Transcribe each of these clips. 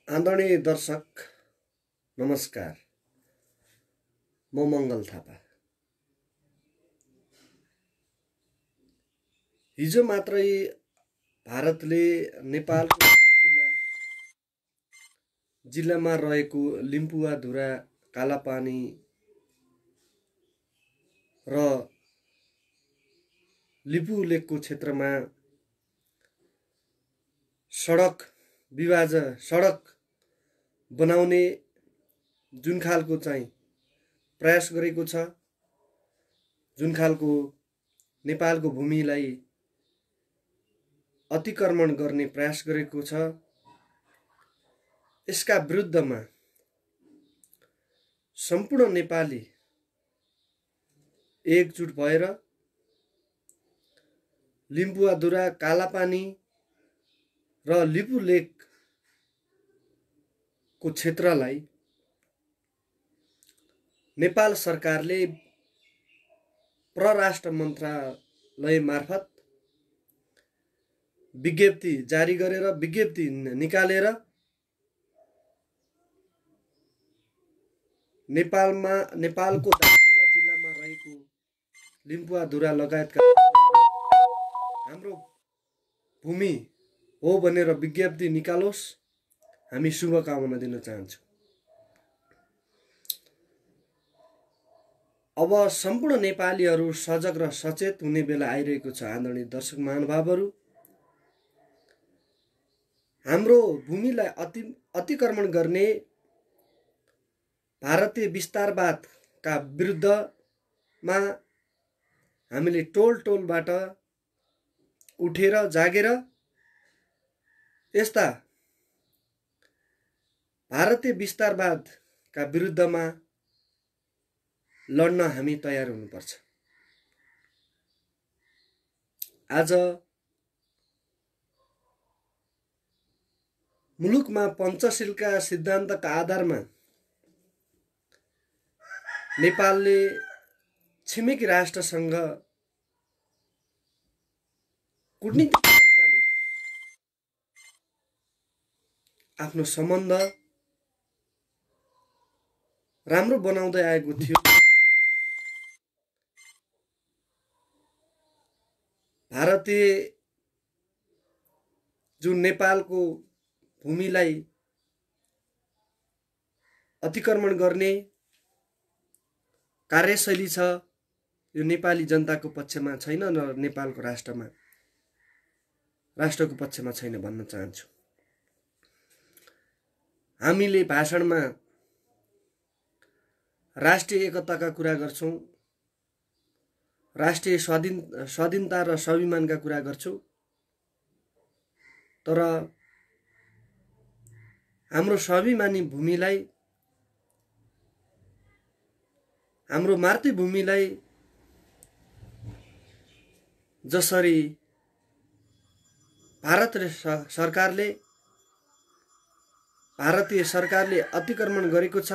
आदरणीय दर्शक नमस्कार। म मङ्गल थापा। हिजो मात्रै भारतले नेपालको दार्चुला जिल्लामा रहेको लिम्पुवाधुरा, कालापानी र लिपुलेकको क्षेत्रमा सडक बनाउने जुन खालको चाहिँ प्रयास गरेको छ, जुन खालको नेपालको भूमिलाई अतिक्रमण गर्ने प्रयास गरेको छ, यसका विरुद्धमा सम्पूर्ण नेपाली एकजुट भएर लिम्पुवाधुरा, कालापानी र लिपुलेकको क्षेत्रलाई नेपाल सरकारले परराष्ट्र मन्त्रालय मार्फत विज्ञप्ति जारी गरेर विज्ञप्ति निकालेर नेपालको दार्चुला जिल्लामा रहेको लिम्पुवाधुरा लगायतका हाम्रो भूमि हो भनेर विज्ञप्ति निकालोस्, हामी शुभकामना दिन चाहन्छौँ। अब सम्पूर्ण नेपालीहरू सजग र सचेत हुने बेला आइरहेको छ। आदरणीय दर्शक महानुभावहरू, हाम्रो भूमिलाई अतिक्रमण गर्ने भारतीय विस्तारवादका विरुद्धमा हामीले टोलबाट उठेर जागेर यस्ता भारतीय विस्तारवादका विरुद्धमा लड्न हामी तयार हुनुपर्छ। आज मुलुकमा पञ्चशीलका सिद्धान्तका आधारमा नेपालले छिमेकी राष्ट्रसँग कूटनीतिक तरिकाले आफ्नो सम्बन्ध राम्रो बनाउँदै आएको थियो। भारतीय जुन नेपालको भूमिलाई अतिक्रमण गर्ने कार्यशैली छ, यो नेपाली जनताको पक्षमा छैन र नेपालको राष्ट्रको पक्षमा छैन भन्न चाहन्छु। हामीले भाषणमा राष्ट्रिय एकताका कुरा गर्छौं, राष्ट्रिय स्वाधीनता र स्वाभिमानका कुरा गर्छौं, तर हाम्रो स्वाभिमानी भूमिलाई, हाम्रो मातृभूमिलाई जसरी भारतीय सरकारले अतिक्रमण गरेको छ,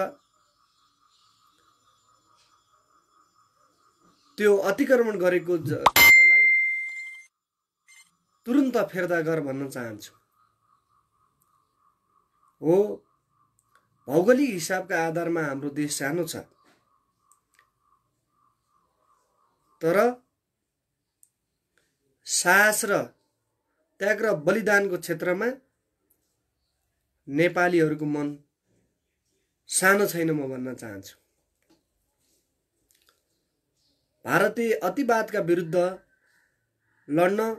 त्यो अतिक्रमण गरेको जग्गालाई तुरुन्त फिर्ता गर भन्न चाहन्छु। हो, भौगोलिक हिसाबका आधारमा हाम्रो देश सानो छ, तर साहस र त्याग र बलिदानको क्षेत्रमा नेपालीहरूको मन सानो छैन म भन्न चाहन्छु। भारतीय अतिवादका विरुद्ध लड्न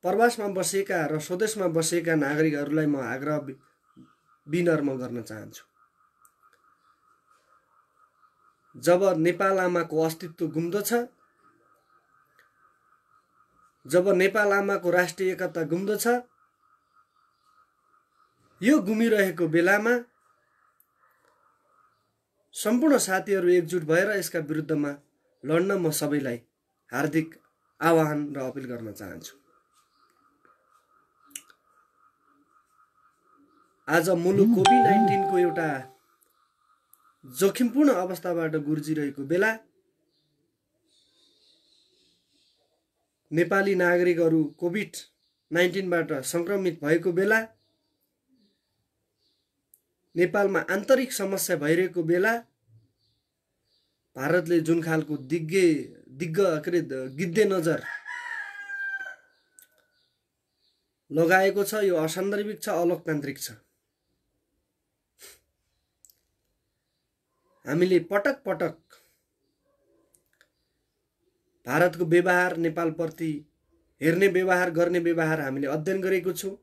प्रवासमा बसेका र स्वदेशमा बसेका नागरिकहरूलाई म आग्रह विनम्र गर्न चाहन्छु। जब नेपाल आमाको अस्तित्व गुम्दछ, जब नेपाल आमाको राष्ट्रिय एकता गुम्दछ, यो गुमिरहेको बेलामा सम्पूर्ण साथीहरू एकजुट भएर यसका विरुद्धमा लड्न म सबैलाई हार्दिक आह्वान र अपिल गर्न चाहन्छु। आज मुलुक कोभिड-19 को एउटा जोखिमपूर्ण अवस्थाबाट गुर्जिरहेको बेला नेपाली नागरिकहरू कोभिड-19 बाट संक्रमित भएको बेला नेपालमा आन्तरिक समस्या भइरहेको बेला भारतले जुन खालको गिद्धे नजर लगाएको छ यो असन्दर्भिक छ, अलोकतान्त्रिक छ। हामीले पटक पटक भारतको व्यवहार, नेपालप्रति हेर्ने व्यवहार, गर्ने व्यवहार हामीले अध्ययन गरेको छौं,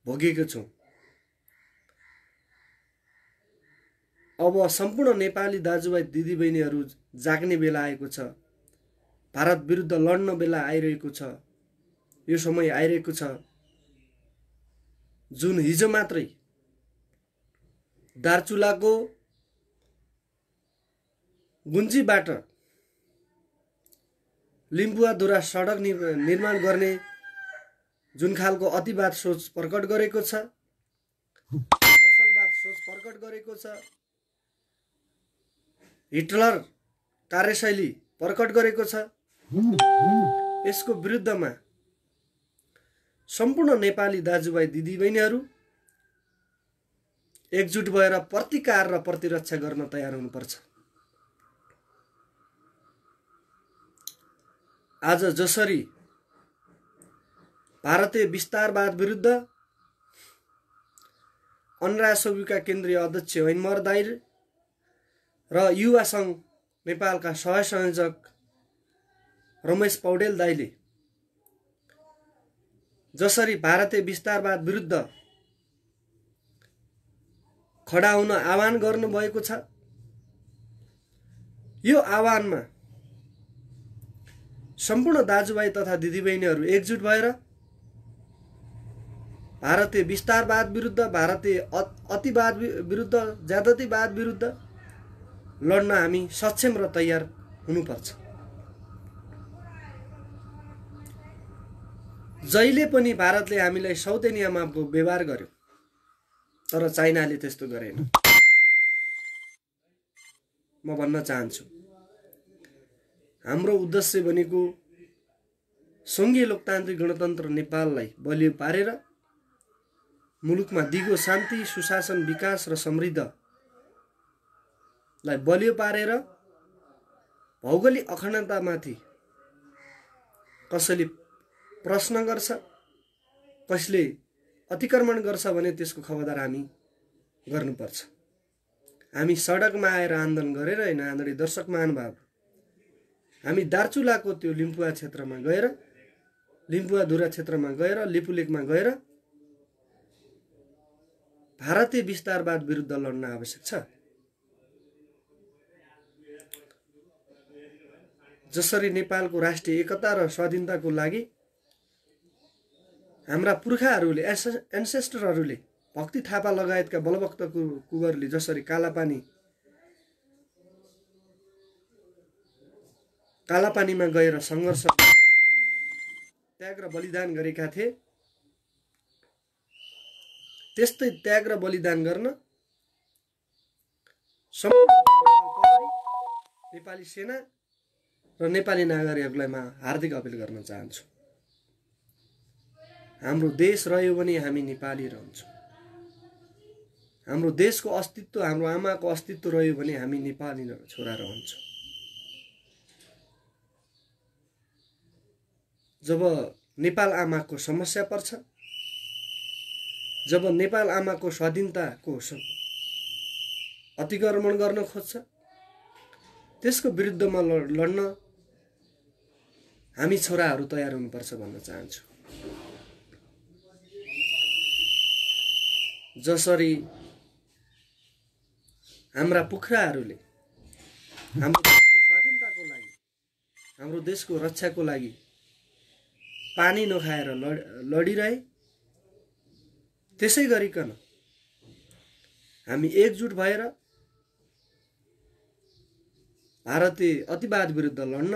भोगेको छौं। अब सम्पूर्ण नेपाली दाजुभाइ दिदीबहिनीहरू जाग्ने बेला आएको छ। भारत विरुद्ध लड्न बेला आइरहेको छ। यो समय आइरहेको छ जुन हिजो मात्रै दार्चुलाको गुन्जीबाट लिम्बुवाधुरा सडक निर्माण गर्ने जुन खालको अतिवाद सोच प्रकट गरेको छ, नसलवाद सोच प्रकट गरेको छ, हिटलर कार्यशैली प्रकट गरेको छ, यसको विरुद्धमा सम्पूर्ण नेपाली दाजुभाइ दिदीबहिनीहरू एकजुट भएर प्रतिकार र प्रतिरक्षा गर्न तयार हुनुपर्छ। आज जसरी भारतीय विस्तारवाद विरुद्ध अन्रासोविका केन्द्रीय अध्यक्ष ऐनमहर दाइ र युवा संघ नेपालका सहसंयोजक रमेश पौडेल दाइले जसरी भारतीय विस्तारवाद विरुद्ध खडा हुन आह्वान गर्नुभएको छ, यो आह्वानमा सम्पूर्ण दाजुभाइ तथा दिदीबहिनीहरू एकजुट भएर भारतीय विस्तारवाद विरुद्ध, भारतीय अतिवाद विरुद्ध, ज्यादतीवाद विरुद्ध लड्न हामी सक्षम र तयार हुनुपर्छ। जहिले पनि भारतले हामीलाई सौतेनीयामा व्यवहार गर्यो, तर चाइनाले त्यस्तो गरेन। म भन्न चाहन्छु हाम्रो उद्देश्य भनेको संघीय लोकतान्त्रिक गणतन्त्र नेपाललाई बलियो पारेर मुलुकमा दिगो शान्ति, सुशासन, विकास र समृद्धलाई बलियो पारेर भौगोलिक अखण्डतामाथि कसैले प्रश्न गर्छ, कसले अतिक्रमण गर्छ भने त्यसको खबरदार हामी गर्नुपर्छ। हामी सडकमा आएर आन्दोलन गरेर हैन। आदरणीय दर्शक महानुभाव, हामी दार्चुलाको त्यो लिम्बुवा क्षेत्रमा गएर, लिम्बुवाधुरा क्षेत्रमा गएर, लिपुलेकमा गएर भारतीय विस्तारवाद विरुद्ध लड्न आवश्यक छ। जसरी नेपालको राष्ट्रिय एकता र स्वाधीनताको लागि हाम्रा पुर्खाहरूले, एन्सेस्टरहरूले, भक्ति थापा लगायतका बलभक्त कुँवरले जसरी कालापानीमा गएर संघर्ष, त्याग र बलिदान गरेका थिए, त्यस्तै त्याग र बलिदान गर्न नेपाली सेना र नेपाली नागरिकहरूलाई म हार्दिक अपिल गर्न चाहन्छु। हाम्रो देश रह्यो भने हामी नेपाली रहन्छौँ। हाम्रो देशको अस्तित्व, हाम्रो आमाको अस्तित्व रह्यो भने हामी नेपाली छोरा रहन्छौँ। जब नेपाल आमाको समस्या पर्छ, जब नेपाल आमाको स्वाधीनताको अतिक्रमण गर्न खोज्छ, त्यसको विरुद्धमा लड्न हामी छोराहरू तयार हुनुपर्छ भन्न चाहन्छु। जसरी हाम्रा पुर्खाहरूले हाम्रो देशको स्वाधीनताको लागि, हाम्रो देशको रक्षाको लागि पानी नखाएर लडिरहे, त्यसै गरिकन हामी एकजुट भएर भारतीय अतिवाद विरुद्ध लड्न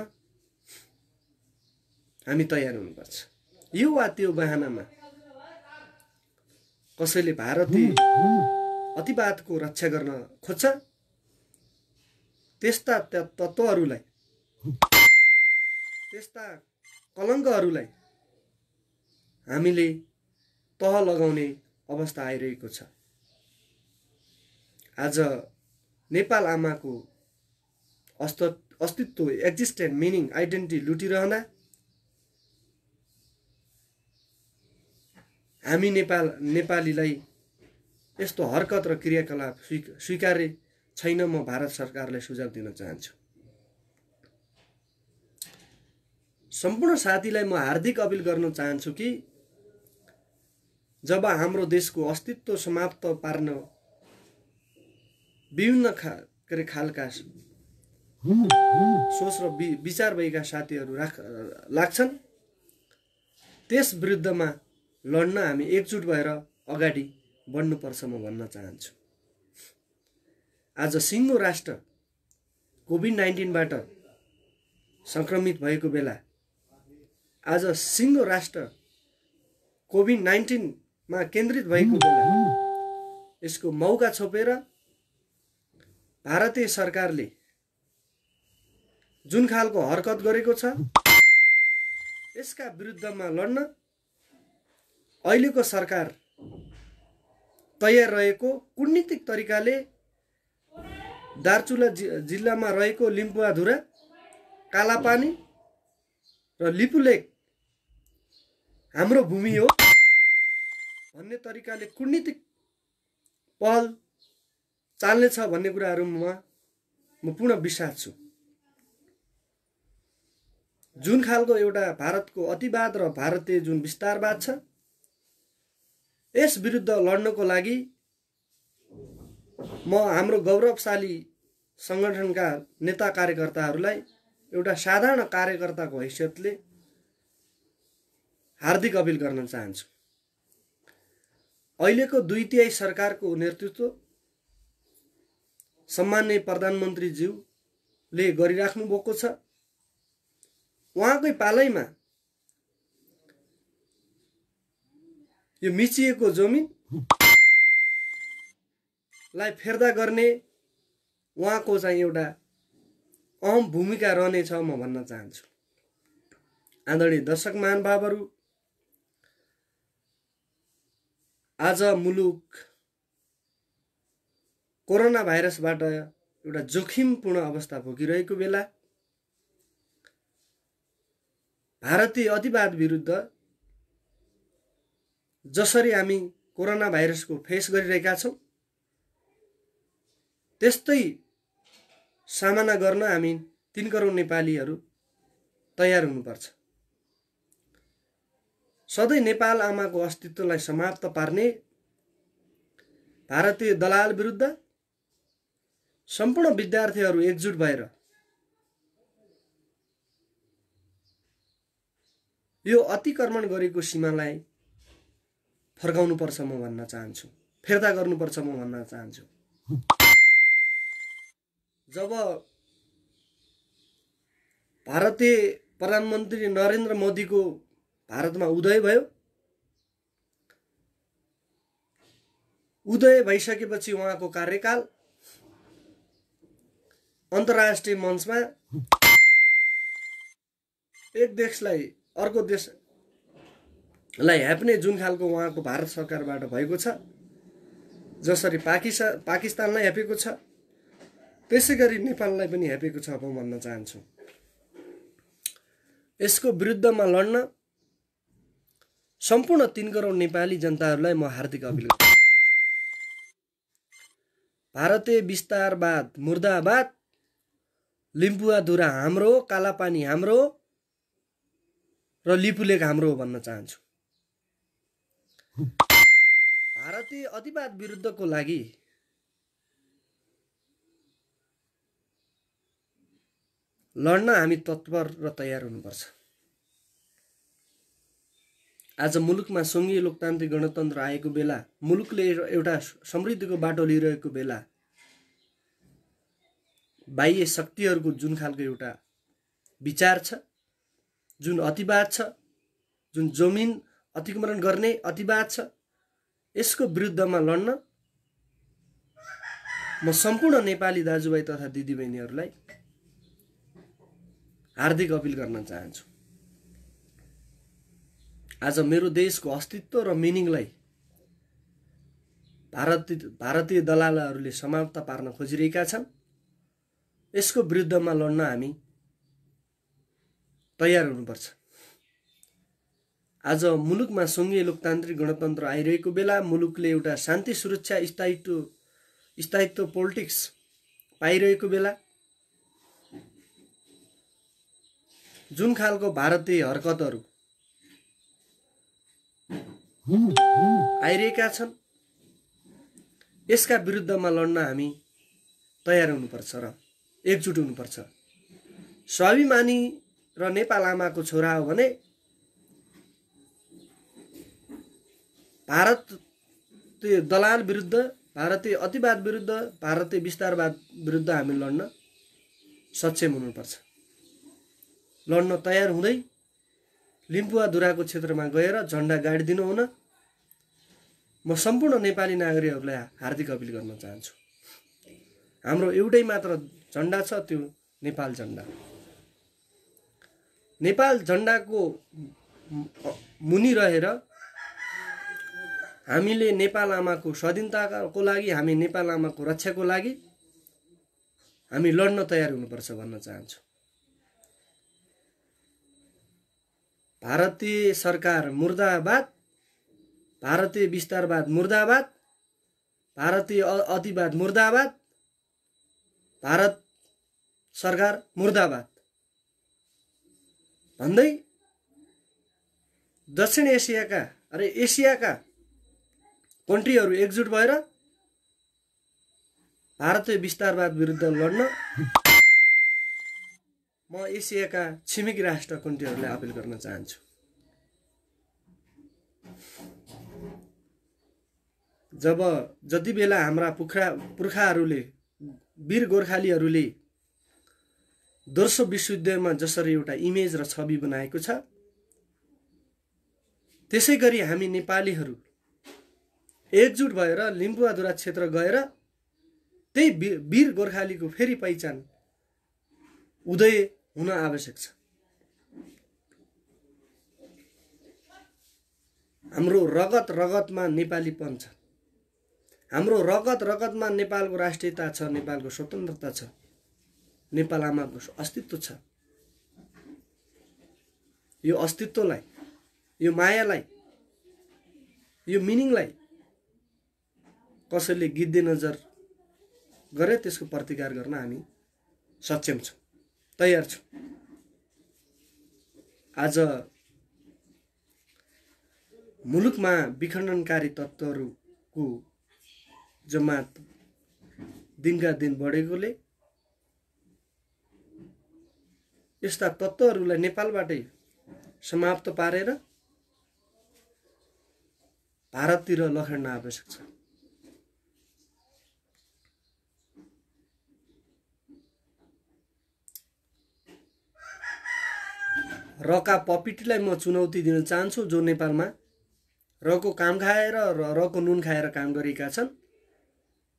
हामी तयार हुनुपर्छ। यो वा त्यो बहानामा कसैले भारतीय अतिवादको रक्षा गर्न खोज्छ, त्यस्ता तत्त्वहरूलाई, त्यस्ता कलङ्कहरूलाई हामीले तह लगाउने अवस्था आइरहेको छ। आज नेपाल आमाको अस्तित्व एक्जिस्टेन्ट मिनिङ आइडेन्टिटी लुटिरहँदा हामी नेपालीलाई यस्तो हरकत र क्रियाकलाप स्वीकार्य छैन। म भारत सरकारलाई सुझाव दिन चाहन्छु। सम्पूर्ण साथीलाई म हार्दिक अपिल गर्न चाहन्छु कि जब हाम्रो देशको अस्तित्व समाप्त पार्न विभिन्न खालका सोच र विचार भएका साथीहरू लाग्छन्, त्यस विरुद्धमा लड्न हामी एकजुट भएर अगाडि बढ्नुपर्छ म भन्न चाहन्छु। आज सिङ्गो राष्ट्र कोभिड-19बाट संक्रमित भएको बेला, आज सिङ्गो राष्ट्र कोभिड-19मा केन्द्रित भएको बेला यसको मौका छोपेर भारतीय सरकारले जुन खालको हरकत गरेको छ यसका विरुद्धमा लड्न अहिलेको सरकार तयार रहेको, कूटनीतिक तरिकाले दार्चुला जिल्लामा रहेको लिम्पुवाधुरा, कालापानी र लिपुलेक हाम्रो भूमि हो भन्ने तरिकाले कूटनीतिक पहल चाल्नेछ भन्ने कुराहरूमा म पूर्ण विश्वास छु। जुन खालको एउटा भारतको अतिवाद र भारतीय जुन विस्तारवाद छ यस विरुद्ध लड्नको लागि म हाम्रो गौरवशाली संगठनका नेता कार्यकर्ताहरूलाई एउटा साधारण कार्यकर्ताको हैसियतले हार्दिक अपिल गर्न चाहन्छु। अहिलेको 2/3 सरकारको नेतृत्व सम्माननीय प्रधानमन्त्रीज्यूले गरिराख्नु भएको छ। उहाँकै पालैमा यो मिचिएको जमिनलाई फिर्ता गर्ने उहाँको चाहिँ एउटा अहम भूमिका रहनेछ म भन्न चाहन्छु। आदरणीय दर्शक महानुभावहरू, आज मुलुक कोरोना भाइरसबाट एउटा जोखिमपूर्ण अवस्था भोगिरहेको बेला भारतीय अतिवाद विरुद्ध जसरी हामी कोरोना भाइरसको फेस गरिरहेका छौं त्यस्तै सामना गर्न हामी 3 करोड नेपालीहरू तयार हुनुपर्छ। सधैँ नेपाल आमाको अस्तित्वलाई समाप्त पार्ने भारतीय दलाल विरुद्ध सम्पूर्ण विद्यार्थीहरू एकजुट भएर यो अतिक्रमण गरेको सीमालाई फर्काउनुपर्छ म भन्न चाहन्छु, फिर्ता गर्नुपर्छ म भन्न चाहन्छु। जब भारतीय प्रधानमन्त्री नरेन्द्र मोदीको भारतमा उदय भयो, उदय भइसकेपछि उहाँको कार्यकाल अन्तर्राष्ट्रिय मञ्चमा एक देशलाई अर्को देशलाई ह्याप्ने जुन खालको उहाँको भारत सरकारबाट भएको छ, जसरी पाकिस्तानलाई ह्यापेको छ त्यसैगरी नेपाललाई पनि ह्यापेको छ म भन्न चाहन्छु। यसको विरुद्धमा लड्न सम्पूर्ण 3 करोड नेपाली जनताहरूलाई म हार्दिक अपिल गर्न चाहन्छु। भारतीय विस्तारवाद मुर्दाबाद, लिम्पुवाधुरा हाम्रो, कालापानी हाम्रो र लिपुलेक हाम्रो भन्न चाहन्छु। भारतीय अतिवाद विरुद्धको लागि लड्न हामी तत्पर र तयार हुनुपर्छ। आज मुलुकमा सङ्घीय लोकतान्त्रिक गणतन्त्र आएको बेला, मुलुकले एउटा समृद्धिको बाटो लिइरहेको बेला बाह्य शक्तिहरूको जुन खालको एउटा विचार छ, जुन अतिवाद छ, जुन जमिन अतिक्रमण गर्ने अतिवाद छ, यसको विरुद्धमा लड्न म सम्पूर्ण नेपाली दाजुभाइ तथा दिदीबहिनीहरूलाई हार्दिक अपिल गर्न चाहन्छु। आज मेरो देशको अस्तित्व र मिनिङलाई भारतीय दलालहरूले समाप्त पार्न खोजिरहेका छन्। यसको विरुद्धमा लड्न हामी तयार हुनुपर्छ। आज मुलुकमा सङ्घीय लोकतान्त्रिक गणतन्त्र आइरहेको बेला, मुलुकले एउटा शान्ति सुरक्षा स्थायित्व पोलिटिक्स पाइरहेको बेला, जुन खालको भारतीय हरकतहरू आइरहेका छन्, यसका विरुद्धमा लड्न हामी तयार हुनुपर्छ र एकजुट हुनुपर्छ। स्वाभिमानी र नेपाल आमाको छोरा हो भने भारतीय दलाल विरुद्ध, भारतीय अतिवाद विरुद्ध, भारतीय विस्तारवाद विरुद्ध हामी लड्न सक्षम हुनुपर्छ। लड्न तयार हुँदै लिम्पुवाधुराको क्षेत्रमा गएर झन्डा गाडिदिनु हुन म सम्पूर्ण नेपाली नागरिकहरूलाई हार्दिक अपिल गर्न चाहन्छु। हाम्रो एउटै मात्र झन्डा छ, त्यो नेपाल झन्डा। नेपाल झन्डाको मुनि रहेर हामीले नेपाल आमाको स्वाधीनताको लागि, हामी नेपाल आमाको रक्षाको लागि हामी लड्न तयार हुनुपर्छ भन्न चाहन्छु। भारतीय सरकार मुर्दाबाद, भारतीय विस्तारवाद मुर्दाबाद, भारतीय अतिवाद मुर्दाबाद, भारत सरकार मुर्दाबाद भन्दै दक्षिण एसियाका कन्ट्रीहरू एकजुट भएर भारतीय विस्तारवाद विरुद्ध लड्न म एसियाका छिमेकी राष्ट्र कन्ट्रीहरूलाई अपिल गर्न चाहन्छु। जति बेला हाम्रा पुर्खाहरूले, वीर गोर्खालीहरूले दोस्रो विश्वयुद्धमा जसरी एउटा इमेज र छवि बनाएको छ, त्यसै गरी हामी नेपालीहरू एकजुट भएर लिम्पुवाधुरा क्षेत्र गएर त्यही वीर गोर्खालीको फेरि पहिचान उदय हुन आवश्यक छ। हाम्रो रगतमा नेपालीपन छ, हाम्रो रगतमा नेपालको राष्ट्रियता छ, नेपालको स्वतन्त्रता छ, नेपाल आमाको अस्तित्व छ। यो अस्तित्वलाई, यो मायालाई, यो मिनिङलाई कसैले गिद्धे नजर गरे त्यसको प्रतिकार गर्न हामी सक्षम छौँ, तयार छौँ। आज मुलुकमा विखण्डनकारी तत्त्वहरूको जमात दिनका दिन बढेकोले यस्ता तत्त्वहरूलाई नेपालबाटै समाप्त पारेर भारततिर लखेड्न आवश्यक छ। रका पपिटीलाई म चुनौती दिन चाहन्छु, जो नेपालमा रको काम खाएर र रको नुन खाएर काम गरेका छन्।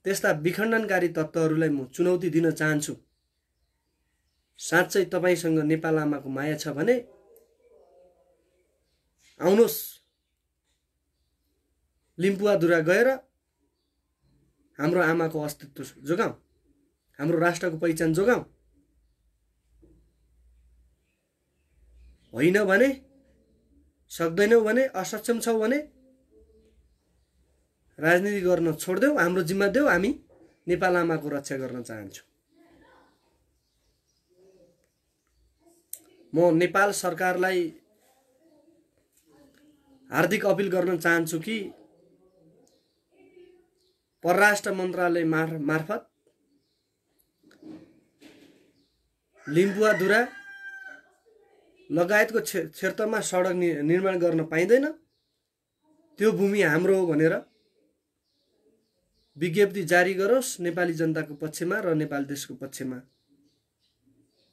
त्यस्ता विखण्डनकारी तत्त्वहरूलाई म चुनौती दिन चाहन्छु। साँच्चै तपाईसँग नेपाल आमाको माया छ भने आउनुहोस्, लिम्पुवाधुरा गएर हाम्रो आमाको अस्तित्व जोगाउँ, हाम्रो राष्ट्रको पहिचान जोगाउँ। होइन भने, सक्दैनौ भने, असक्षम छौ भने राजनीति गर्न छोड्देऊ, हाम्रो जिम्मा देऊ। हामी नेपाल आमाको रक्षा गर्न चाहन्छौँ। म नेपाल सरकारलाई हार्दिक अपिल गर्न चाहन्छु कि परराष्ट्र मन्त्रालय मार्फत लिम्पुवाधुरा लगायतको क्षेत्रमा सडक निर्माण गर्न पाइँदैन, त्यो भूमि हाम्रो हो भनेर विज्ञप्ति जारी गरोस् नेपाली जनताको पक्षमा र नेपाल देशको पक्षमा।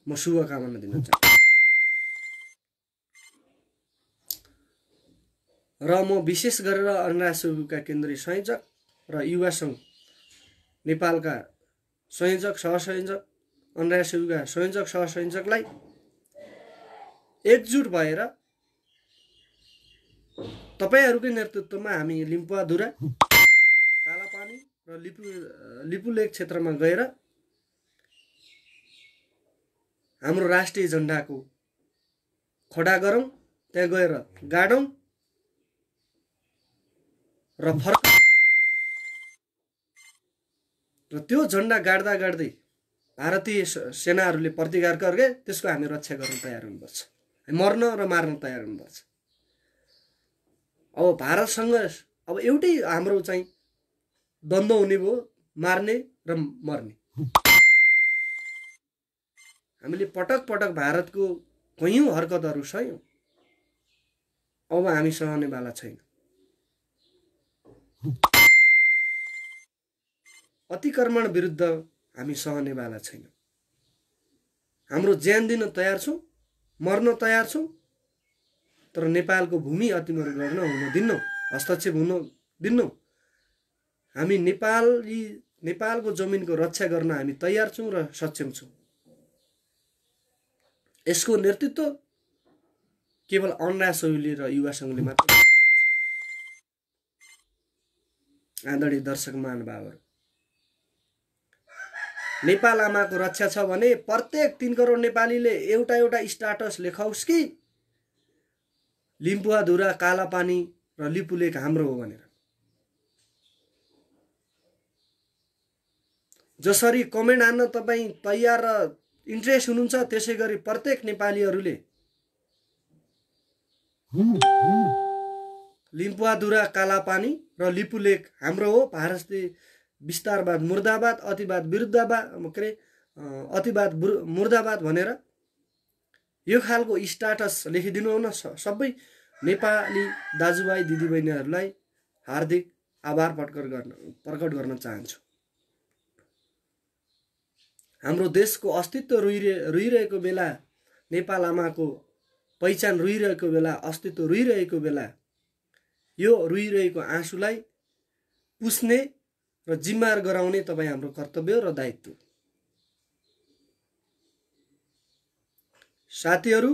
म शुभकामना दिन चाहन्छु। र म विशेष गरेर अन्ना सेवुका केन्द्रीय संयोजक र युवा सङ्घ नेपालका संयोजक सहसंयोजक, अन्ना सेवुका संयोजक सहसंयोजकलाई एकजुट भएर तपाईँहरूकै नेतृत्वमा हामी लिम्पुवाधुरा, कालापानी र लिपुलेक क्षेत्रमा गएर हाम्रो राष्ट्रिय झण्डाको खडा गरौँ, त्यहाँ गएर गाडौँ र फर्क र त्यो झण्डा गाड्दा गाड्दै भारतीय सेनाहरूले प्रतिकार गरे त्यसको हामी रक्षा गर्न तयार हुनुपर्छ, मर्न र मार्न तयार हुनुपर्छ। अब भारतसँग अब एउटै हाम्रो चाहिँ द्वन्द्व हुने भयो, मार्ने र मर्ने। हामीले पटक पटक भारतको कयौं हरकतहरू सह्यौं, अब हामी सहनेवाला छैन। अतिक्रमण विरुद्ध हामी सहनेवाला छैन। हाम्रो ज्यान दिन तयार छौं, मर्न तयार छौं, तर नेपालको भूमि अतिक्रमण गर्न हुन दिन्नौ, हस्तक्षेप हुन दिन्नौ। हामी नेपालको जमिनको रक्षा गर्न हामी तयार छौं र सक्षम छौं। यसको नेतृत्व केवल अन्ना सोइली र युवा संघले मात्र गर्न सक्छ। आदरणीय दर्शक महानुभावहरू, नेपाल आमाको रक्षा छ भने प्रत्येक 3 करोड नेपालीले एउटा स्ट्याटस लेखाओस् कि लिम्पुवाधुरा, कालापानी र लिपुलेक हाम्रो हो भनेर। जसरी कमेन्ट हान्न तपाईं तयार र इन्ट्रेस्ट हुनुहुन्छ, त्यसै गरी प्रत्येक नेपालीहरूले लिम्पुवाधुरा, कालापानी र लिपुलेक हाम्रो हो, भारतीय विस्तारवाद मुर्दाबाद, अतिवाद मुर्दाबाद भनेर यो खालको स्ट्याटस लेखिदिनु न। सबै नेपाली दाजुभाइ दिदीबहिनीहरूलाई हार्दिक आभार प्रकट गर्न चाहन्छु। हाम्रो देशको अस्तित्व रुइरहेको बेला, नेपाल आमाको पहिचान रुइरहेको बेला, अस्तित्व रुइरहेको बेला यो रुइरहेको आँसुलाई पुस्ने र जिम्मेवार गराउने तपाईँ हाम्रो कर्तव्य र दायित्व। साथीहरू,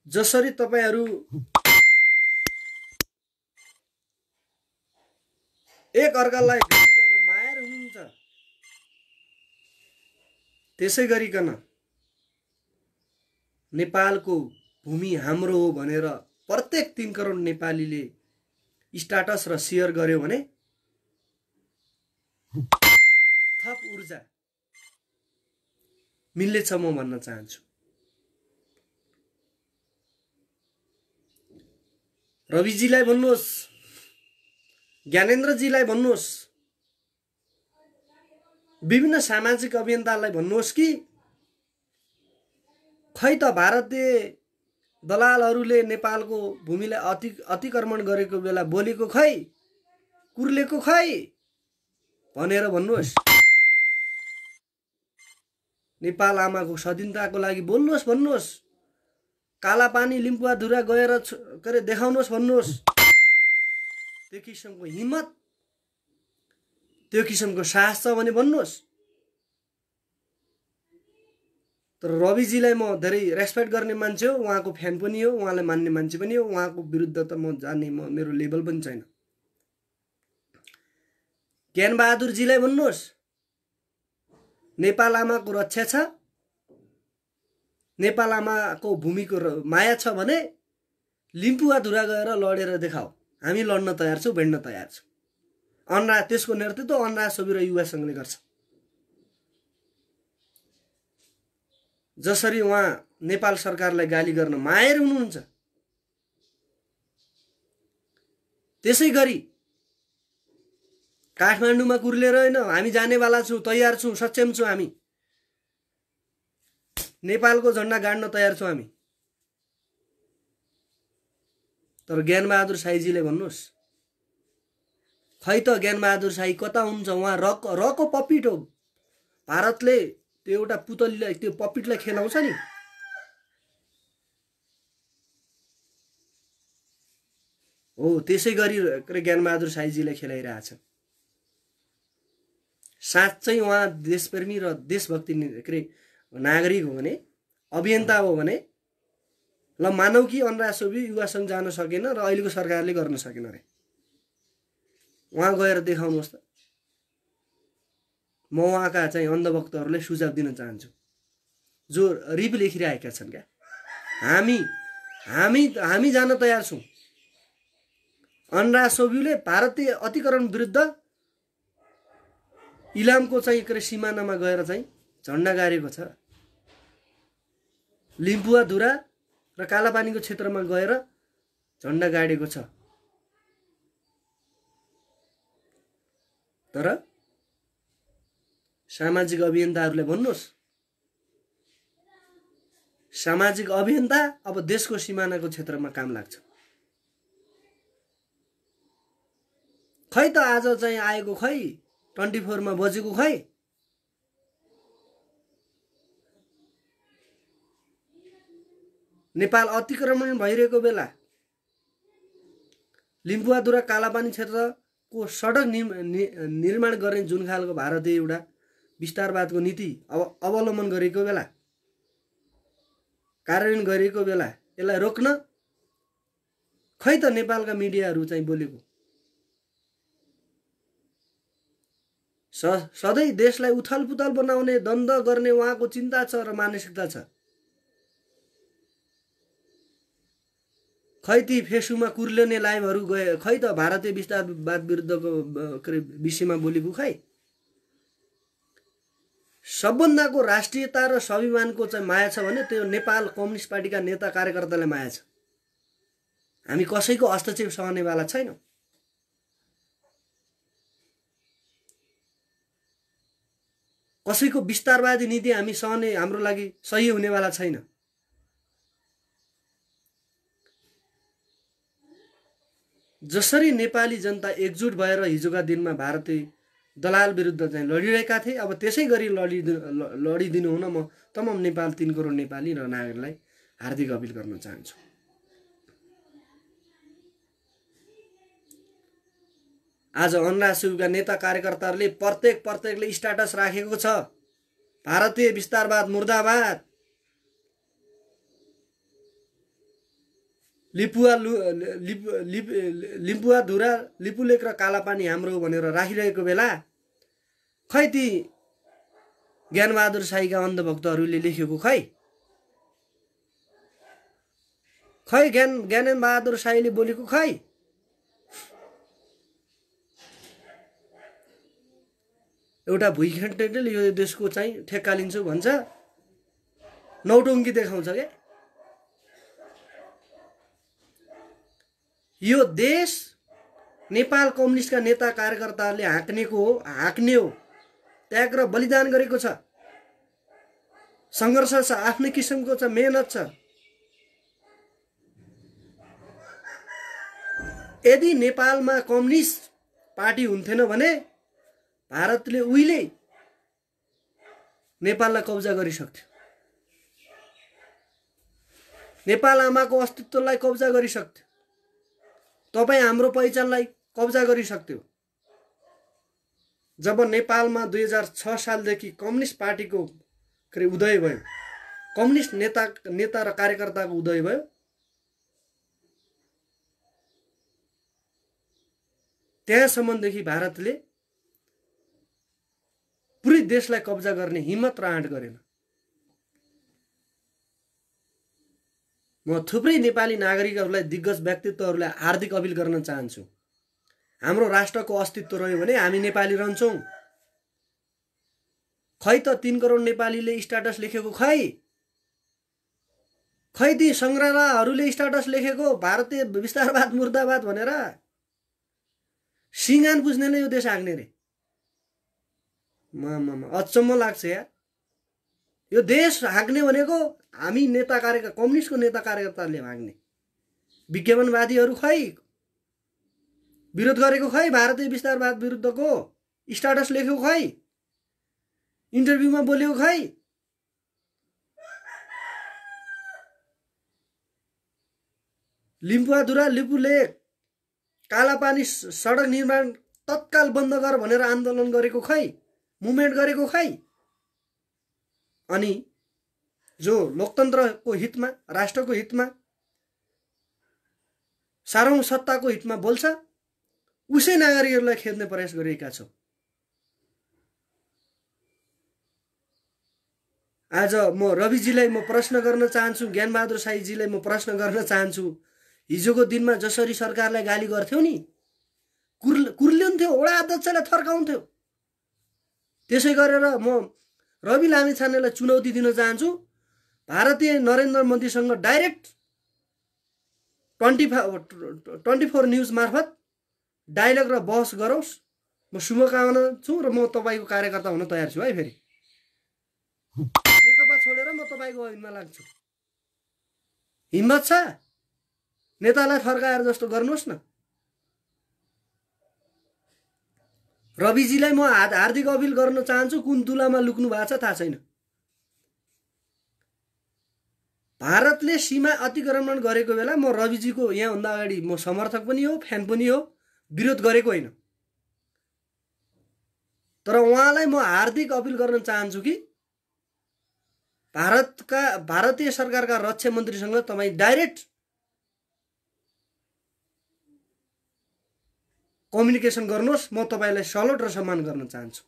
जसरी तपाईहरू एक अर्कालाई गर्न माया हुनुहुन्छ, त्यसै गरिकन नेपालको भूमि हाम्रो हो भनेर प्रत्येक 3 करोड नेपालीले स्ट्याटस र शेयर गर्यो भने थप ऊर्जा मिल्नेछ म भन्न चाहन्छु। रविजीलाई भन्नुहोस्, ज्ञानेन्द्रजीलाई भन्नुहोस्, विभिन्न सामाजिक अभियन्तालाई भन्नुहोस् कि खै त भारतीय दलालहरूले नेपालको भूमिलाई अतिक्रमण गरेको बेला बोलेको खै, कुर्लेको खै भनेर भन्नुहोस्। नेपाल आमाको स्वाधीनताको लागि बोल्नुहोस् भन्नुहोस्। कालापानी, लिम्पुवाधुरा गएर देखाउनुहोस् भन्नुहोस्। त्यो किसिमको हिम्मत, त्यो किसिमको साहस छ भने भन्नुहोस्। तर रविजीलाई म धेरै रेस्पेक्ट गर्ने मान्छे हो, उहाँको फ्यान पनि हो, उहाँलाई मान्ने मान्छे पनि हो, उहाँको विरुद्ध त म जान्ने मेरो लेभल पनि छैन। ज्ञानबहादुरजीलाई भन्नुहोस्, नेपाल आमाको रक्षा छ, नेपाल आमाको भूमिको माया छ भने लिम्पुवाधुरा गएर लडेर देखाऊ, हामी लड्न तयार छौँ, भेट्न तयार छौँ। त्यसको नेतृत्व अन्ना सोबी र युवा संघले गर्छ। जसरी उहाँ नेपाल सरकारलाई गाली गर्न माहिर हुनुहुन्छ, त्यसै गरी काठमाडौँमा कुर्लेर होइन, हामी जानेवाला छौँ, तयार छौँ, सक्षम छौँ। हामी नेपालको झण्डा गाड्न तयार छौँ हामी। तर ज्ञानबहादुर शाहीजीले भन्नुहोस्, खै त ज्ञानबहादुर शाही कता हुनुहुन्छ? उहाँ रको पपिट हो। भारतले त्यो एउटा पुतलीलाई, त्यो पपिटलाई खेलाउँछ नि, हो त्यसै गरी ज्ञानबहादुर शाहीजीलाई खेलाइरहेछ। साँच्चै उहाँ देशप्रेमी र देशभक्ति नागरिक हो भने, अभियन्ता हो भने ल मानौ कि अनुराग सुब्बी युवा सङ्घ जान सकेन र अहिलेको सरकारले गर्न सकेन रे, उहाँ गएर देखाउनुहोस् त। म उहाँका चाहिँ अन्धभक्तहरूलाई सुझाव दिन चाहन्छु जो रिप लेखिरहेका छन् क्या। हामी हामी हामी जान तयार छौँ। अनुराग सुब्बीले भारतीय अतिक्रमण विरुद्ध इलामको चाहिँ सिमानामा गएर चाहिँ झन्डा गाडेको छ। लिम्पुवाधुरा र कालापानीको क्षेत्रमा गएर झन्डा गाडेको छ। तर सामाजिक अभियन्ताहरूले भन्नुहोस्, सामाजिक अभियन्ता अब देशको सिमानाको क्षेत्रमा काम लाग्छ। खै त आज चाहिँ आएको खै 24 मा बजेको खै। नेपाल अतिक्रमण भइरहेको बेला लिम्पुवाधुरा कालापानी क्षेत्रको सडक निर्माण गर्ने जुन खालको भारतीय एउटा विस्तारवादको नीति अवलम्बन गरेको बेला, कार्यान्वयन गरेको बेला यसलाई रोक्न खै त नेपालका मिडियाहरू चाहिँ बोलेको। सधैँ देशलाई उथलपुथल बनाउने, द्वन्द गर्ने उहाँको चिन्ता छ र मानसिकता छ। खै ती फेसबुकमा कुर्लिने लाइभहरू गए, खै त भारतीय विस्तारवाद विरुद्धको विषयमा बोलेको खै। सबभन्दाको राष्ट्रियता र स्वाभिमानको चाहिँ माया छ भने त्यो नेपाल कम्युनिस्ट पार्टीका नेता कार्यकर्तालाई माया छ। हामी कसैको हस्तक्षेप सहनेवाला छैनौँ। कसैको विस्तारवादी नीति हामी सहने हाम्रो लागि सही हुनेवाला छैन। जसरी नेपाली जनता एकजुट भएर हिजोका दिनमा भारतीय दलाल विरुद्ध चाहिँ लडिरहेका थिए, अब त्यसै गरी लडिदिनु हुन म तमाम नेपाल 3 करोड नेपाली र नागरिकलाई हार्दिक अपिल गर्न चाहन्छु। आज अनुराग सुब्बीका नेता कार्यकर्ताहरूले प्रत्येकले स्ट्याटस राखेको छ, भारतीय विस्तारवाद मुर्दाबाद, लिम्पुवाधुरा लिपुलेक र कालापानी हाम्रो भनेर राखिरहेको बेला खै ती ज्ञानबहादुर शाहीका अन्धभक्तहरूले लेखेको खै। ज्ञानबहादुर शाहीले बोलेको खै। एउटा भुइँखेटेले यो देशको चाहिँ ठेक्का लिन्छु भन्छ, नौटङ्की देखाउँछ के। यो देश नेपाल कम्युनिस्टका नेता कार्यकर्ताहरूले हाँक्ने हो, त्याग र बलिदान गरेको छ, सङ्घर्ष छ, आफ्नै किसिमको छ, मेहनत छ। यदि नेपालमा कम्युनिस्ट पार्टी हुन्थेन भने भारतले उहिले नेपाललाई कब्जा गरिसक्थ्यो, नेपाल आमाको अस्तित्वलाई कब्जा गरिसक्थ्यो, तपाईँ हाम्रो पहिचानलाई कब्जा गरिसक्थ्यो। जब नेपालमा 2006 सालदेखि कम्युनिस्ट पार्टीको उदय भयो, कम्युनिस्ट नेता र कार्यकर्ताको उदय भयो, त्यहाँसम्मदेखि भारतले पुरै देशलाई कब्जा गर्ने हिम्मत र आँट गरेन। म थुप्रै नेपाली नागरिकहरूलाई, दिग्गज व्यक्तित्वहरूलाई हार्दिक अपिल गर्न चाहन्छु, हाम्रो राष्ट्रको अस्तित्व रह्यो भने हामी नेपाली रहन्छौँ। खै त 3 करोड नेपालीले स्ट्याटस लेखेको खै ती सङ्ग्रहालयहरूले स्ट्याटस लेखेको भारतीय विस्तारवाद मुर्दाबाद भनेर। सिंगान पुज्नेले यो देश हाँक्ने रे। अचम्म लाग्छ यार। यो देश हाँक्ने भनेको हामी कम्युनिस्टको नेता कार्यकर्ताहरूले हाँक्ने। विज्ञापनवादीहरू खै विरोध गरेको खै, भारतीय विस्तारवाद विरुद्धको स्ट्याटस लेखेको खै, इन्टरभ्यूमा बोलेको खै। लिम्पुवाधुरा लिपुलेक कालापानी सडक निर्माण तत्काल बन्द गर भनेर आन्दोलन गरेको खै, मुभमेन्ट गरेको खै। अनि जो लोकतन्त्रको हितमा, राष्ट्रको हितमा सारौं सत्ताको हितमा बोल्छ, उसै नागरिकहरूलाई खेद्ने प्रयास गरिरहेका छौँ। आज म रविजीलाई म प्रश्न गर्न चाहन्छु, ज्ञानबहादुर साईजीलाई म प्रश्न गर्न चाहन्छु। हिजोको दिनमा जसरी सरकारलाई गाली गर्थ्यौ नि, कुर्लिन्थ्यो, वडा अध्यक्षलाई थर्काउँथ्यो। त्यसै गरेर म रवि लामिछानेलाई चुनौती दिन चाहन्छु। भारतीय नरेन्द्र मोदीसँग डाइरेक्ट 24 न्युज मार्फत डायलग र बहस गरोस्। म शुभकामना छु र म तपाईँको कार्यकर्ता हुन तयार छु है। फेरि नेकपा छोडेर म तपाईँको ऐनमा लाग्छु। हिम्मत छ? नेतालाई थर्काएर जस्तो गर्नुहोस् न। रविजीलाई म हार्दिक अपिल गर्न चाहन्छु। कुन तुलामा लुक्नु भएको छ थाहा छैन। भारतले सीमा अतिक्रमण गरेको बेला म रविजीको यहाँभन्दा अगाडि म समर्थक पनि हो, फ्यान पनि हो, विरोध गरेको होइन। तर उहाँलाई म हार्दिक अपिल गर्न चाहन्छु कि भारतीय सरकारका रक्षा मन्त्रीसँग तपाईँ डाइरेक्ट कम्युनिकेसन गर्नुहोस्। म तपाईँलाई सल्युट र सम्मान गर्न चाहन्छु।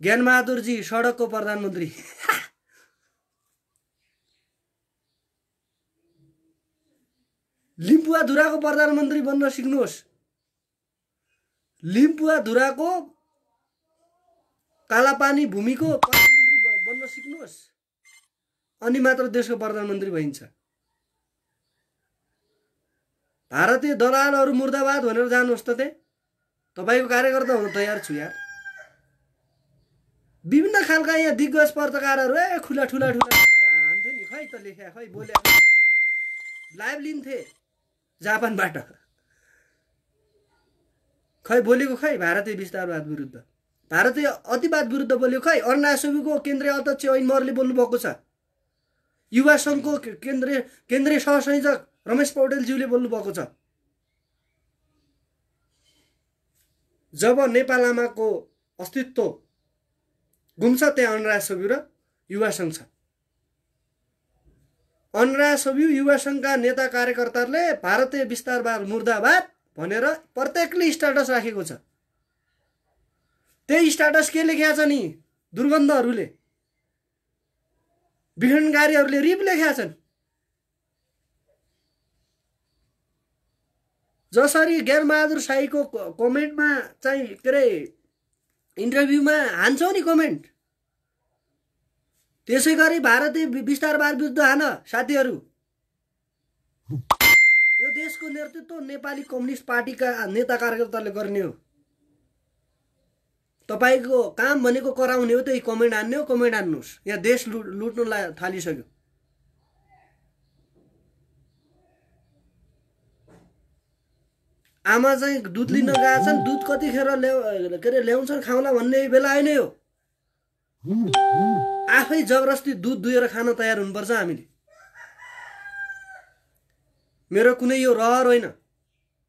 ज्ञानबहादुरजी सडकको प्रधानमन्त्री लिम्पुवाधुराको प्रधानमन्त्री बन्न सिक्नुहोस्। लिम्पुवाधुराको कालापानी भूमिको प्रधानमन्त्री बन्न सिक्नुहोस्, अनि मात्र देशको प्रधानमन्त्री भइन्छ। भारतीय दलालहरू मुर्दाबाद भनेर जानुहोस् त। तपाईँको कार्यकर्ता हुन तयार छु यार। विभिन्न खालका यहाँ दिग्गज पत्रकारहरू ठुला हान्थे नि। खै त लेख्या, खै बोले, लाइभ लिन्थे जापानबाट। खै बोलेको, खै भारतीय विस्तारवाद विरुद्ध, भारतीय अतिवाद विरुद्ध बोलेको। खै अरुणाचलको केन्द्रीय अध्यक्ष ऐन मरले बोल्नु भएको छ। युवा सङ्घको केन्द्रीय सहसंयोजक रमेश पौडेलज्यूले बोल्नु भएको छ। जब नेपाल आमाको अस्तित्व गुम्छ त्यहाँ अरुणाचल र युवा सङ्घ छ। अरुणाचल युवा सङ्घका नेता कार्यकर्ताहरूले भारतीय विस्तारवाद मुर्दाबाद भनेर प्रत्येकले स्ट्याटस राखेको छ। त्यही स्ट्याटस के लेखेको छ नि? दुर्गन्धहरूले, विखण्डकारीहरूले रिप लेखेका छन्। जसरी ज्ञानबहादुर साईको कमेन्टमा चाहिँ के अरे इन्टरभ्यूमा हान्छौ नि कमेन्ट, त्यसै गरी भारतीय विस्तारवाद विरुद्ध हान साथीहरू। यो देशको नेतृत्व नेपाली कम्युनिस्ट पार्टीका नेता कार्यकर्ताले गर्ने हो। तपाईँको काम भनेको कराउने हो, त्यही कमेन्ट हान्ने हो। कमेन्ट हान्नुहोस्। यहाँ देश लुट्नु थालिसक्यो। आमा चाहिँ दुध लिन गएछन्, दुध कतिखेर ल्याउँछन् खाउला भन्ने बेला आइनै हो। आफै जबरजस्ती दुध दुहेर खान तयार हुनुपर्छ हामीले। मेरो कुनै यो रहर होइन,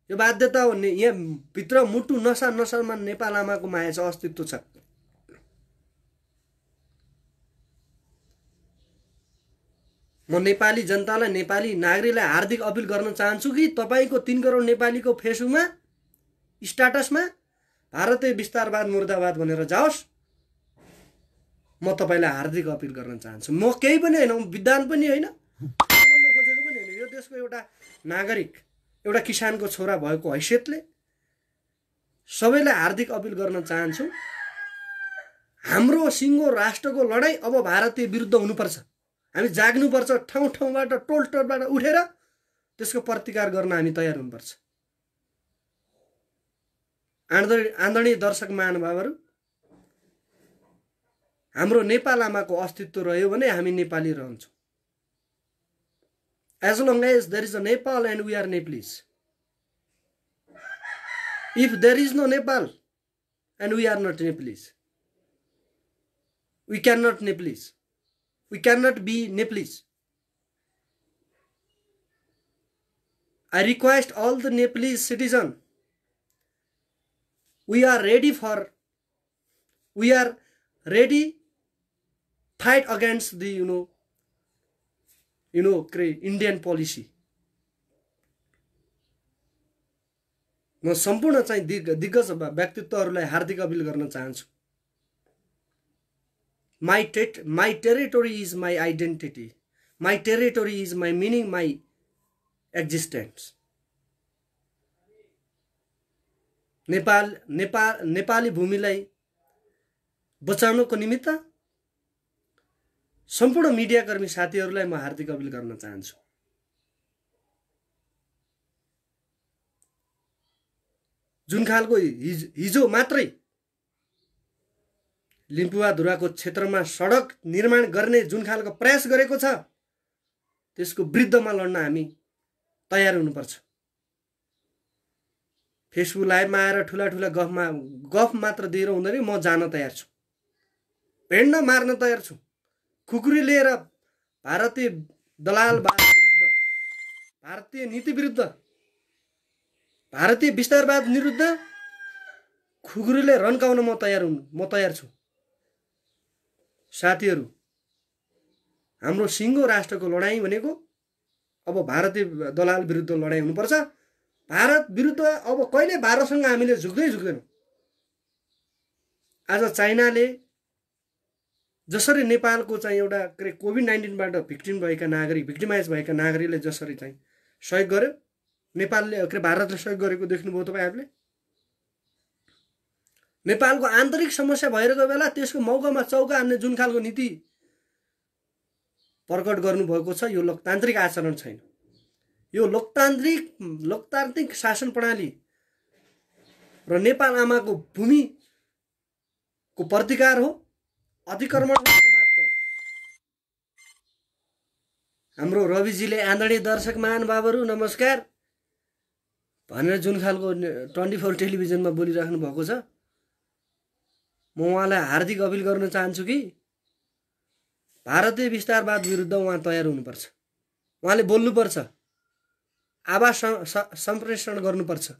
यो बाध्यता हो। यहाँ भित्र मुटु नसामा नेपाल आमाको माया छ, अस्तित्व छ। म नेपाली जनतालाई, नेपाली नागरिकलाई हार्दिक अपिल गर्न चाहन्छु कि तपाईँको 3 करोड नेपालीको फेसबुकमा स्ट्याटसमा भारतीय विस्तारवाद मुर्दाबाद भनेर जाओस्। म तपाईँलाई हार्दिक अपिल गर्न चाहन्छु। म केही पनि होइन, म विद्वान पनि होइन, बन्न खोजेको पनि होइन। यो देशको एउटा नागरिक, एउटा किसानको छोरा भएको हैसियतले सबैलाई हार्दिक अपिल गर्न चाहन्छु। हाम्रो सिङ्गो राष्ट्रको लडाईँ अब भारतीय विरुद्ध हुनुपर्छ। हामी जाग्नुपर्छ। ठाउँ ठाउँबाट टोलबाट उठेर त्यसको प्रतिकार गर्न हामी तयार हुनुपर्छ। आदरणीय दर्शक महानुभावहरू, हाम्रो नेपाल आमाको अस्तित्व रह्यो भने हामी नेपाली रहन्छौँ। As long as there is a Nepal and we are Nepalese. If there is no Nepal and we are not Nepalese, we cannot Nepalese. We cannot be Nepalese. I request all the Nepalese citizens, we are ready fight against the Indian policy. म सम्पूर्ण चाहिँ दिग्गज व्यक्तित्वहरूलाई हार्दिक appeal गर्न चाहन्छु। My territory is my identity, my territory is my meaning, my existence. Nepali भूमिलाई बचाउनको निमित्त सम्पूर्ण मिडियाकर्मी साथीहरूलाई म हार्दिक अपिल गर्न चाहन्छु। जुन खालको हिजो मात्रै लिम्पुवाधुराको क्षेत्रमा सडक निर्माण गर्ने जुन खालको प्रयास गरेको छ, त्यसको विरुद्धमा लड्न हामी तयार हुनुपर्छ। फेसबुक लाइभमा आएर ठुला गफ मात्र दिएर हुँदैन। म जान तयार छु, भेड्न मार्न तयार छु। खुकुरी लिएर भारतीय दलालवाद विरुद्ध, भारतीय नीति विरुद्ध, भारतीय विस्तारवाद विरुद्ध खुकुरीले रन्काउन म तयार छु। साथीहरू, हाम्रो सिङ्गो राष्ट्रको लडाईँ भनेको अब भारतीय दलाल विरुद्ध लडाईँ हुनुपर्छ। भारत विरुद्ध अब कहिले भारतसँग हामीले झुक्दैनौँ। आज चाइनाले जसरी नेपालको चाहिँ एउटा कोभिड-19बाट भिक्टिमाइज भएका नागरिकले जसरी चाहिँ सहयोग गर्यो, नेपालले भारतले सहयोग गरेको देख्नुभयो तपाईँहरूले। नेपालको आन्तरिक समस्या भइरहेको बेला त्यसको मौकामा चौका हान्ने जुन खालको नीति प्रकट गर्नुभएको छ, यो लोकतान्त्रिक आचरण छैन। यो लोकतान्त्रिक शासन प्रणाली र नेपाल आमाको भूमिको प्रतिकार हो, अतिक्रमण समाप्त हो। हाम्रो रविजीले आदरणीय दर्शक महानुभावहरू नमस्कार भनेर जुन खालको 24 टेलिभिजनमा बोलिराख्नु भएको छ, म उहाँलाई हार्दिक अपिल गर्न चाहन्छु कि भारतीय विस्तारवाद विरुद्ध उहाँ तयार हुनुपर्छ। उहाँले बोल्नुपर्छ, आवाज सम्प्रेषण गर्नुपर्छ।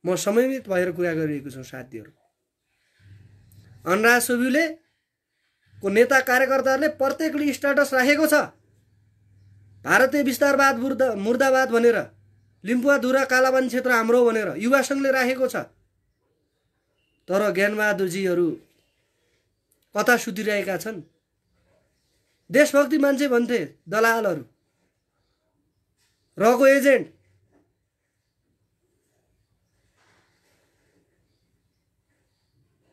म समयमित भएर कुरा गरिरहेको छु साथीहरू। अनुराग सुब्यूले को नेता कार्यकर्ताहरूले प्रत्येकले स्ट्याटस राखेको छ भारतीय विस्तारवाद मुर्दाबाद भनेर, लिम्पुवाधुरा कालापानी क्षेत्र हाम्रो भनेर युवा सङ्घले राखेको छ। तर ज्ञानबहादुरजीहरू कता सुतिरहेका छन्? देशभक्ति मान्छे भन्थे दलालहरू, रको एजेन्ट।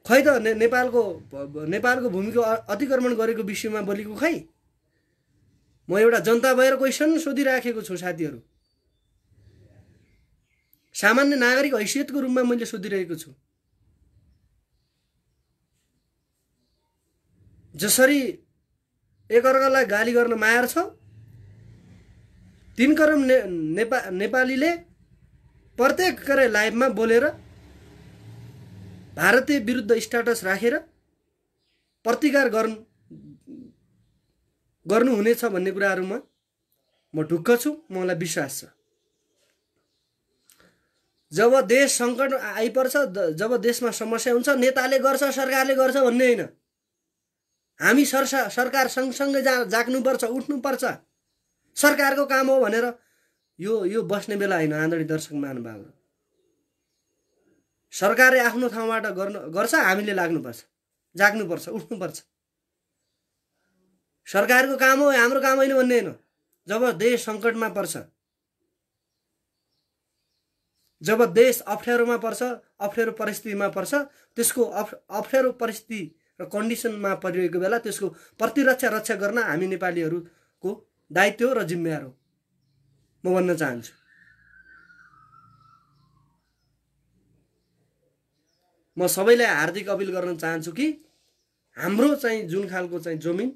खै त नेपालको भूमिको अतिक्रमण गरेको विषयमा बोलेको खै? म एउटा जनता भएर क्वेसन सोधिराखेको छु साथीहरू। सामान्य नागरिक हैसियतको रूपमा मैले सोधिरहेको छु। जसरी एकअर्कालाई गाली गर्न माया छ, 3 करोड नेपालीले प्रत्येक लाइभमा बोलेर भारतीय विरुद्ध स्ट्याटस राखेर प्रतिकार गर्नुहुनेछ भन्ने कुराहरूमा म ढुक्क छु, मलाई विश्वास छ। जब देश सङ्कट आइपर्छ, जब देशमा समस्या हुन्छ, नेताले गर्छ सरकारले गर्छ भन्ने होइन। हामी सरकार सँगसँगै जाग्नुपर्छ, उठ्नुपर्छ। सरकारको काम हो भनेर यो बस्ने बेला होइन। आदरणीय दर्शक महानुभावहरू, सरकारले आफ्नो ठाउँबाट गर्छ, हामीले लाग्नुपर्छ, जाग्नुपर्छ, उठ्नुपर्छ। सरकारको काम हो, हाम्रो काम होइन भन्ने होइन। जब देश सङ्कटमा पर्छ, जब देश अप्ठ्यारोमा पर्छ, अप्ठ्यारो परिस्थितिमा पर्छ, त्यसको अप्ठ्यारो परिस्थिति र कन्डिसनमा परिरहेको बेला त्यसको रक्षा गर्न हामी नेपालीहरूको दायित्व र जिम्मेवार हो, म भन्न चाहन्छु। म सबैलाई हार्दिक अपिल गर्न चाहन्छु कि हाम्रो चाहिँ जुन खालको चाहिँ जमिन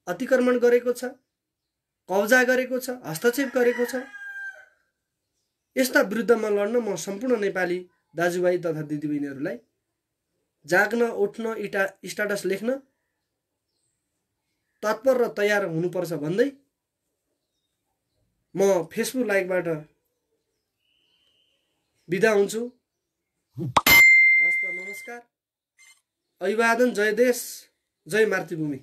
अतिक्रमण गरेको छ, कब्जा गरेको छ, हस्तक्षेप गरेको छ, यस्ता विरुद्धमा लड्न म सम्पूर्ण नेपाली दाजुभाइ तथा दिदीबहिनीहरूलाई जाग्न, उठ्न, स्ट्याटस लेख्न तत्पर र तयार हुनुपर्छ भन्दै म फेसबुक लाइभबाट बिदा हुन्छु। हस्त नमस्कार, अभिवादन, जय देश, जय मातृभूमि।